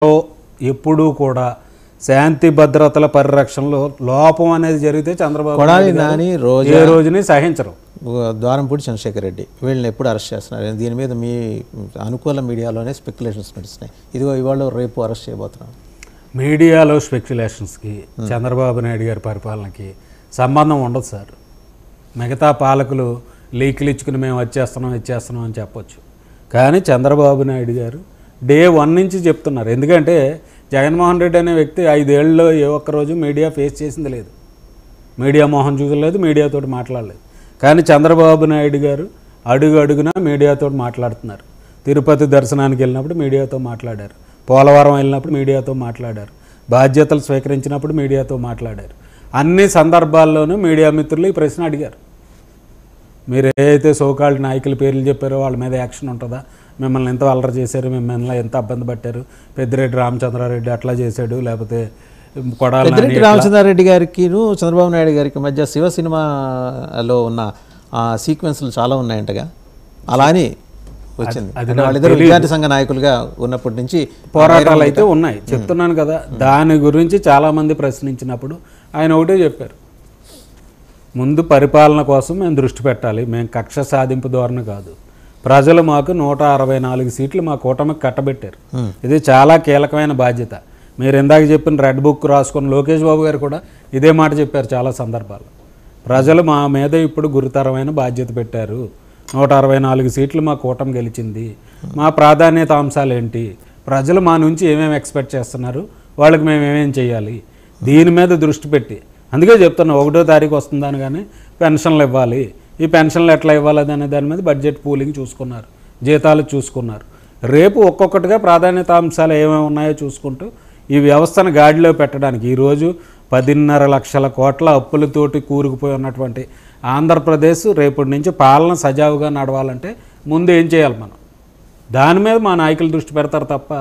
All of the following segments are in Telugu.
ఎప్పుడూ కూడా శాంతి భద్రతల పరిరక్షణలో లోపం అనేది జరిగితే చంద్రబాబు ఏ రోజుని సహించరు. ద్వారంపూడి చంద్రశేఖర్ రెడ్డి వీళ్ళని ఎప్పుడు అరెస్ట్ చేస్తున్నారు? దీని మీద మీ అనుకూల మీడియాలోనే స్పెక్యులేషన్స్ నడుస్తున్నాయి. ఇదిగో ఇవాళ రేపు అరెస్ట్ చేయబోతున్నాం. మీడియాలో స్పెక్యులేషన్స్కి చంద్రబాబు నాయుడు గారి పరిపాలనకి సంబంధం ఉండదు సార్. మిగతా పాలకులు లీకులు ఇచ్చుకుని మేము వచ్చేస్తున్నాం అని చెప్పొచ్చు, కానీ చంద్రబాబు నాయుడు గారు డే 1 నుంచి చెప్తున్నారు. ఎందుకంటే జగన్మోహన్ రెడ్డి అనే వ్యక్తి 5 ఏళ్ళలో ఏ ఒక్కరోజు మీడియా ఫేస్ చేసింది లేదు, మీడియా మోహన్ చూడలేదు, మీడియాతో మాట్లాడలేదు. కానీ చంద్రబాబు నాయుడు గారు అడుగున మీడియాతో మాట్లాడుతున్నారు. తిరుపతి దర్శనానికి వెళ్ళినప్పుడు మీడియాతో మాట్లాడారు, పోలవరం వెళ్ళినప్పుడు మీడియాతో మాట్లాడారు, బాధ్యతలు స్వీకరించినప్పుడు మీడియాతో మాట్లాడారు. అన్ని సందర్భాల్లోనూ మీడియా మిత్రులు ఈ ప్రశ్న అడిగారు. మీరు ఏదైతే సోకాల్డ్ నాయకుల పేర్లు చెప్పారో వాళ్ళ మీద యాక్షన్ ఉంటుందా, మిమ్మల్ని ఎంత అల్లరి చేశారు, మిమ్మల్ని ఎంత ఇబ్బంది పట్టారు, పెద్దిరెడ్డి రామచంద్రారెడ్డి అట్లా చేశాడు, లేకపోతే పెద్దిరెడ్డి రామచంద్రారెడ్డి గారికి చంద్రబాబు నాయుడు గారికి మధ్య శివ సినిమాలో ఉన్న సీక్వెన్స్లు చాలా ఉన్నాయంటగా, అలా అని వచ్చింది. వాళ్ళిద్దరు విద్యార్థి సంఘ నాయకులుగా ఉన్నప్పటి నుంచి పోరాటాలు అయితే ఉన్నాయి చెప్తున్నాను కదా. దాని గురించి చాలామంది ప్రశ్నించినప్పుడు ఆయన ఒకటే చెప్పారు, ముందు పరిపాలన కోసం మేము దృష్టి పెట్టాలి, మేము కక్ష సాధింపు ధోరణి కాదు. ప్రజలు మాకు 164 సీట్లు మా కూటమికి కట్టబెట్టారు. ఇది చాలా కీలకమైన బాధ్యత. మీరు ఇందాక చెప్పిన రెడ్ బుక్ రాసుకున్న లోకేష్ బాబు గారు కూడా ఇదే మాట చెప్పారు చాలా సందర్భాల్లో. ప్రజలు మా మీద ఇప్పుడు గురుతరమైన బాధ్యత పెట్టారు, 164 సీట్లు మా కూటమి గెలిచింది, మా ప్రాధాన్యత అంశాలు ఏంటి, ప్రజలు మా నుంచి ఏమేమి ఎక్స్పెక్ట్ చేస్తున్నారు, వాళ్ళకి మేము ఏమేం చేయాలి, దీని మీద దృష్టి పెట్టి. అందుకే చెప్తున్నా 1వ తారీఖు వస్తుందని, కానీ పెన్షన్లు ఇవ్వాలి, ఈ పెన్షన్లు ఎట్లా ఇవ్వాలి అనే దాని మీద బడ్జెట్ పూలింగ్ చూసుకున్నారు, జీతాలు చూసుకున్నారు. రేపు ఒక్కొక్కటిగా ప్రాధాన్యత అంశాలు ఏమేమి ఉన్నాయో చూసుకుంటూ ఈ వ్యవస్థను గాడిలో పెట్టడానికి ఈరోజు 10.5 లక్షల కోట్ల అప్పులతోటి కూరుకుపోయి ఉన్నటువంటి ఆంధ్రప్రదేశ్ రేపటి నుంచి పాలన సజావుగా నడవాలంటే ముందు ఏం చేయాలి మనం, దాని మీద మా నాయకులు దృష్టి పెడతారు తప్ప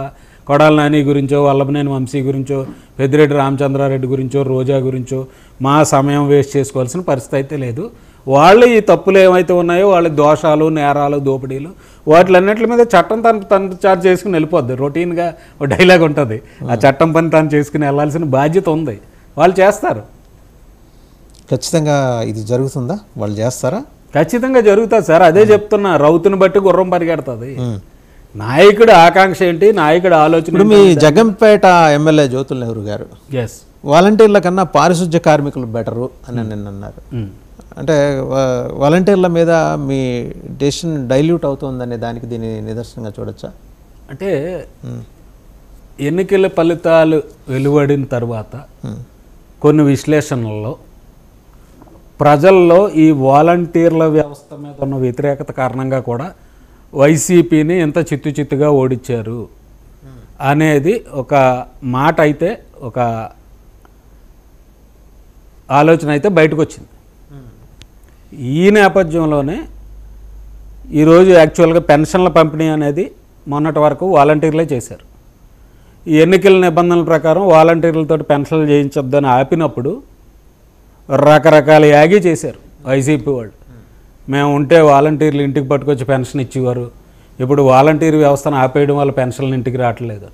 కొడాలి నాని గురించో, వల్లభనేని వంశీ గురించో, పెద్దిరెడ్డి రామచంద్రారెడ్డి గురించో, రోజా గురించో మా సమయం వేస్ట్ చేసుకోవాల్సిన పరిస్థితి అయితే లేదు. వాళ్ళు ఈ తప్పులు ఏమైతే ఉన్నాయో వాళ్ళ దోషాలు, నేరాలు, దోపిడీలు వాటిలన్నింటి మీద చట్టం తను చార్జ్ చేసుకుని వెళ్ళిపోద్ది. రొటీన్గా ఒక డైలాగ్ ఉంటుంది, ఆ చట్టం పని తను చేసుకుని వెళ్ళాల్సిన బాధ్యత ఉంది, వాళ్ళు చేస్తారు. ఖచ్చితంగా ఇది జరుగుతుందా, వాళ్ళు చేస్తారా? ఖచ్చితంగా జరుగుతుంది సార్. అదే చెప్తున్నా, రౌతుని బట్టి గుర్రం పరిగెడుతుంది. నాయకుడు ఆకాంక్ష ఏంటి, నాయకుడు ఆలోచన. ఇప్పుడు మీ జగంపేట ఎమ్మెల్యే జ్యోతుల్ నెహ్రూ గారు వాలంటీర్ల కన్నా పారిశుధ్య కార్మికులు బెటరు అని నిన్న అన్నారు. అంటే వాలంటీర్ల మీద మీ డెసిషన్ డైల్యూట్ అవుతుందనే దానికి దీన్ని నిదర్శనంగా చూడొచ్చా? అంటే ఎన్నికల ఫలితాలు వెలువడిన తర్వాత కొన్ని విశ్లేషణల్లో ప్రజల్లో ఈ వాలంటీర్ల వ్యవస్థ మీద ఉన్న వ్యతిరేకత కారణంగా కూడా వైసీపీని ఎంత చిత్తుగా ఓడించారు అనేది ఒక మాట అయితే, ఒక ఆలోచన అయితే బయటకు వచ్చింది. ఈ నేపథ్యంలోనే ఈరోజు యాక్చువల్గా పెన్షన్ల పంపిణీ అనేది మొన్నటి వరకు వాలంటీర్లే చేశారు. ఈ ఎన్నికల నిబంధనల ప్రకారం వాలంటీర్లతో పెన్షన్లు చేయించొద్దని ఆపినప్పుడు రకరకాల యాగి చేశారు వైసీపీ వాళ్ళు. మేము ఉంటే వాలంటీర్లు ఇంటికి పట్టుకొచ్చి పెన్షన్ ఇచ్చేవారు, ఇప్పుడు వాలంటీర్ వ్యవస్థను ఆపేయడం వల్ల పెన్షన్లు ఇంటికి రావట్లేదు.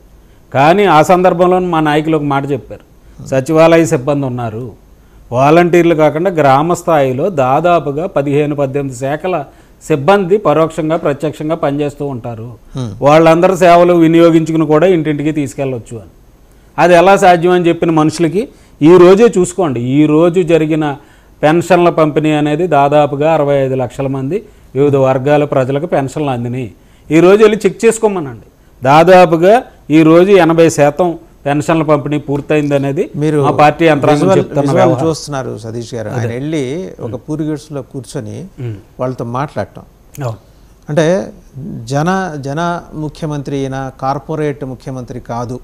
కానీ ఆ సందర్భంలో మా నాయకులు ఒక మాట చెప్పారు, సచివాలయ సిబ్బంది ఉన్నారు, వాలంటీర్లు కాకుండా గ్రామ స్థాయిలో దాదాపుగా 15-18 శాఖల సిబ్బంది పరోక్షంగా ప్రత్యక్షంగా పనిచేస్తూ ఉంటారు, వాళ్ళందరూ సేవలు వినియోగించుకుని కూడా ఇంటింటికి తీసుకెళ్ళవచ్చు అని. అది ఎలా సాధ్యం అని చెప్పిన మనుషులకి ఈరోజే చూసుకోండి, ఈరోజు జరిగిన పెన్షన్ల పంపిణీ అనేది దాదాపుగా 65 లక్షల మంది వివిధ వర్గాల ప్రజలకు పెన్షన్లు అందినాయి. ఈరోజు వెళ్ళి చెక్ చేసుకోమనండి, దాదాపుగా ఈరోజు 80% పెన్షన్ల పంపిణీ పూర్తయింది అనేది మీరు మా పార్టీ యంత్రాంగం చెప్తున్నారు. చూస్తున్నారు సతీష్ గారు, ఆయన వెళ్ళి ఒక పూరిగేట్స్లో కూర్చొని వాళ్ళతో మాట్లాడటం అంటే జన ముఖ్యమంత్రి అయినా కార్పొరేట్ ముఖ్యమంత్రి కాదు